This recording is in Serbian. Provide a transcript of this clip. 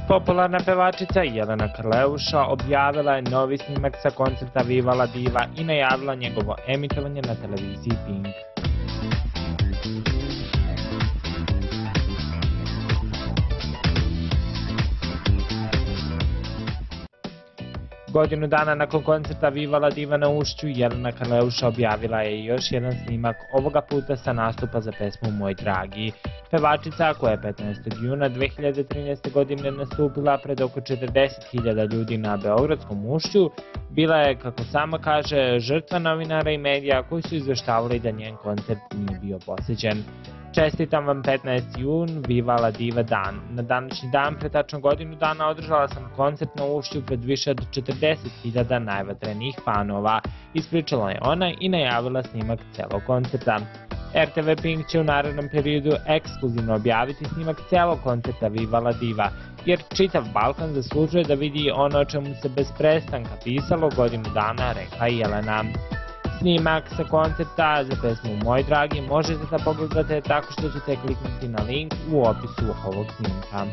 Popularna pevačica Jelena Karleusa objavila je novi snimak sa koncerta VIVA LA DIVA i najavila njegovo emitovanje na televiziji Pinku. Godinu dana nakon koncerta VIVA LA DIVA na Ušću, Jelena Karleusa objavila je još jedan snimak, ovoga puta sa nastupa za pesmu Moj dragi. Pevačica, koja je 15. juna 2013. godine nastupila pred oko 40.000 ljudi na Beogradskom Ušću, bila je, kako sama kaže, žrtva novinara i medija koji su izveštavali da njen koncert nije bio posećen. Čestitam vam 15. jun, Viva La Diva dan. Na današnji dan, pre tačno godinu dana, održala sam koncert na Ušću pred više od 40.000 najvatrenijih fanova. Ispričala je ona i najavila snimak celog koncerta. RTV Pink će u narednom periodu ekskluzivno objaviti snimak celog koncerta Viva La Diva, jer čitav Balkan zaslužuje da vidi ono o čemu se bez prestanka pisalo godinu dana, rekla je Jelena. Snimak sa koncerta za pesmu Moj dragi možete da pogledate tako što ćete kliknuti na link u opisu ovog snimka.